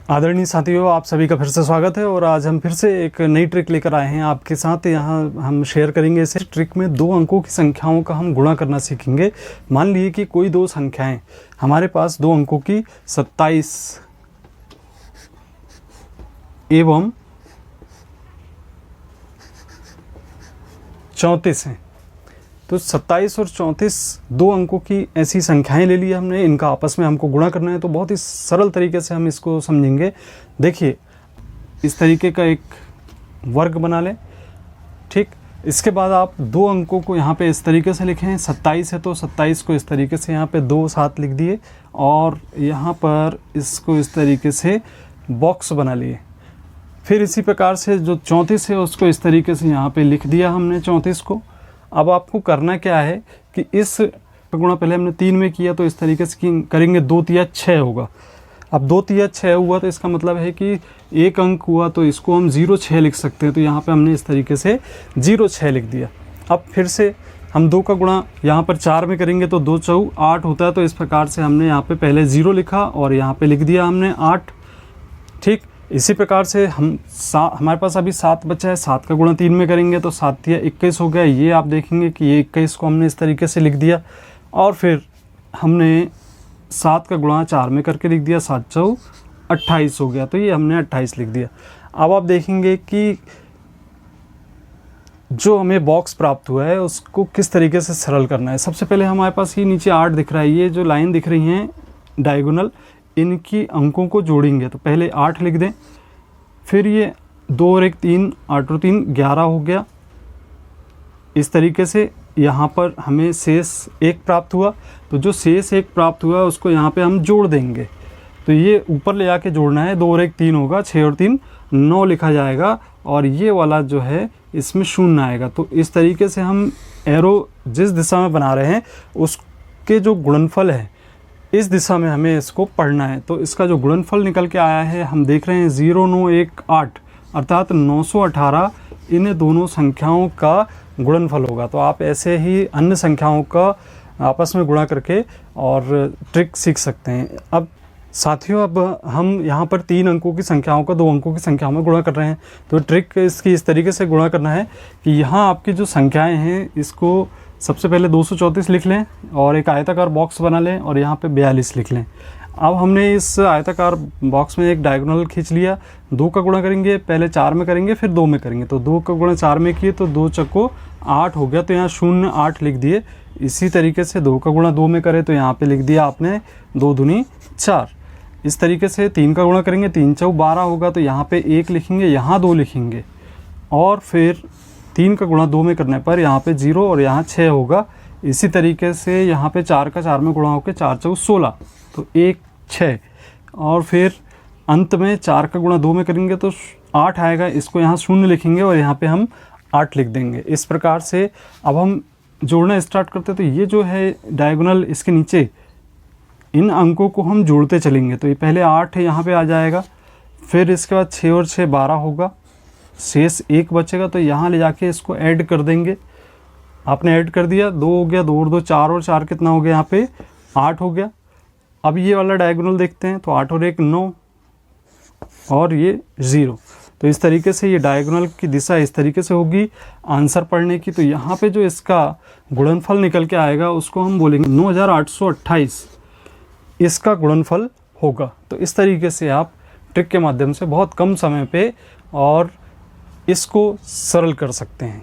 आदरणीय साथियों, आप सभी का फिर से स्वागत है। और आज हम फिर से एक नई ट्रिक लेकर आए हैं आपके साथ। यहाँ हम शेयर करेंगे इस ट्रिक में 2 अंकों की संख्याओं का हम गुणा करना सीखेंगे। मान लीजिए कि कोई 2 संख्याएं हमारे पास 2 अंकों की 27 एवं 34 हैं। तो 27 और 34 2 अंकों की ऐसी संख्याएं ले ली हमने, इनका आपस में हमको गुणा करना है। तो बहुत ही सरल तरीके से हम इसको समझेंगे। देखिए, इस तरीके का एक वर्ग बना लें, ठीक। इसके बाद आप 2 अंकों को यहाँ पे इस तरीके से लिखें। 27 है तो 27 को इस तरीके से यहाँ पे 2 साथ लिख दिए, और यहाँ पर इसको इस तरीके से बॉक्स बना लिए। फिर इसी प्रकार से जो 34 है उसको इस तरीके से यहाँ पे लिख दिया हमने 34 को। अब आपको करना क्या है कि इस गुणा पहले हमने 3 में किया, तो इस तरीके से करेंगे 2 तिया 6 होगा। अब 2 तिया 6 हुआ तो इसका मतलब है कि एक अंक हुआ, तो इसको हम 0,6 लिख सकते हैं। तो यहाँ पे हमने इस तरीके से 0,6 लिख दिया। अब फिर से हम 2 का गुणा यहाँ पर 4 में करेंगे तो 2 चौक 8 होता है। तो इस प्रकार से हमने यहाँ पे पहले 0 लिखा और यहाँ पे लिख दिया हमने 8, ठीक। इसी प्रकार से हमारे पास अभी 7 बचा है। 7 का गुणा 3 में करेंगे तो 7 तिया 21 हो गया। ये आप देखेंगे कि ये 21 को हमने इस तरीके से लिख दिया। और फिर हमने 7 का गुणा 4 में करके लिख दिया, 7 चौक 28 हो गया। तो ये हमने 28 लिख दिया। अब आप देखेंगे कि जो हमें बॉक्स प्राप्त हुआ है उसको किस तरीके से सरल करना है। सबसे पहले हमारे पास ये नीचे 8 दिख रहा है, ये जो लाइन दिख रही हैं डायगोनल, इनकी अंकों को जोड़ेंगे। तो पहले 8 लिख दें, फिर ये 2 और 1 3, 8 और 3 11 हो गया। इस तरीके से यहाँ पर हमें शेष 1 प्राप्त हुआ। तो जो शेष 1 प्राप्त हुआ उसको यहाँ पे हम जोड़ देंगे। तो ये ऊपर ले जाके जोड़ना है। 2 और 1 3 होगा, 6 और 3 9 लिखा जाएगा, और ये वाला जो है इसमें 0 आएगा। तो इस तरीके से हम एरो जिस दिशा में बना रहे हैं उसके जो गुणनफल है इस दिशा में हमें इसको पढ़ना है। तो इसका जो गुणनफल निकल के आया है हम देख रहे हैं 0918, अर्थात 918 इन दोनों संख्याओं का गुणनफल होगा। तो आप ऐसे ही अन्य संख्याओं का आपस में गुणा करके और ट्रिक सीख सकते हैं। अब साथियों, अब हम यहाँ पर 3 अंकों की संख्याओं का 2 अंकों की संख्याओं में गुणा कर रहे हैं। तो ट्रिक इसकी इस तरीके से गुणा करना है कि यहाँ आपकी जो संख्याएँ हैं इसको सबसे पहले 234 लिख लें और एक आयताकार बॉक्स बना लें, और यहाँ पे 42 लिख लें। अब हमने इस आयताकार बॉक्स में एक डायगोनल खींच लिया। 2 का गुणा करेंगे, पहले 4 में करेंगे फिर 2 में करेंगे। तो 2 का गुणा 4 में किए तो 2 चक्को 8 हो गया। तो यहाँ 0 8 लिख दिए। इसी तरीके से 2 का गुणा 2 में करें तो यहाँ पे लिख दिया आपने 2 दूनी 4। इस तरीके से 3 का गुणा करेंगे, 3 चौक 12 होगा। तो यहाँ पे 1 लिखेंगे, यहाँ 2 लिखेंगे, और फिर 3 का गुणा 2 में करने पर यहाँ पे 0 और यहाँ 6 होगा। इसी तरीके से यहाँ पे 4 का 4 में गुणा होकर 4 चौक 16, तो 1 6, और फिर अंत में 4 का गुणा 2 में करेंगे तो 8 आएगा। इसको यहाँ 0 लिखेंगे और यहाँ पे हम 8 लिख देंगे। इस प्रकार से अब हम जोड़ना स्टार्ट करते हैं। तो ये जो है डायगोनल, इसके नीचे इन अंकों को हम जोड़ते चलेंगे। तो ये पहले 8 यहाँ पे आ जाएगा, फिर इसके बाद 6 और 6 12 होगा, शेष 1 बचेगा। तो यहाँ ले जाके इसको ऐड कर देंगे। आपने ऐड कर दिया, 2 हो गया, 2 और 2 4, और 4 कितना हो गया यहाँ पे 8 हो गया। अब ये वाला डायगोनल देखते हैं, तो 8 और 1 9, और ये 0। तो इस तरीके से ये डायगोनल की दिशा इस तरीके से होगी आंसर पढ़ने की। तो यहाँ पे जो इसका गुणनफल निकल के आएगा उसको हम बोलेंगे 9828 इसका गुणनफल होगा। तो इस तरीके से आप ट्रिक के माध्यम से बहुत कम समय पे और इसको सरल कर सकते हैं।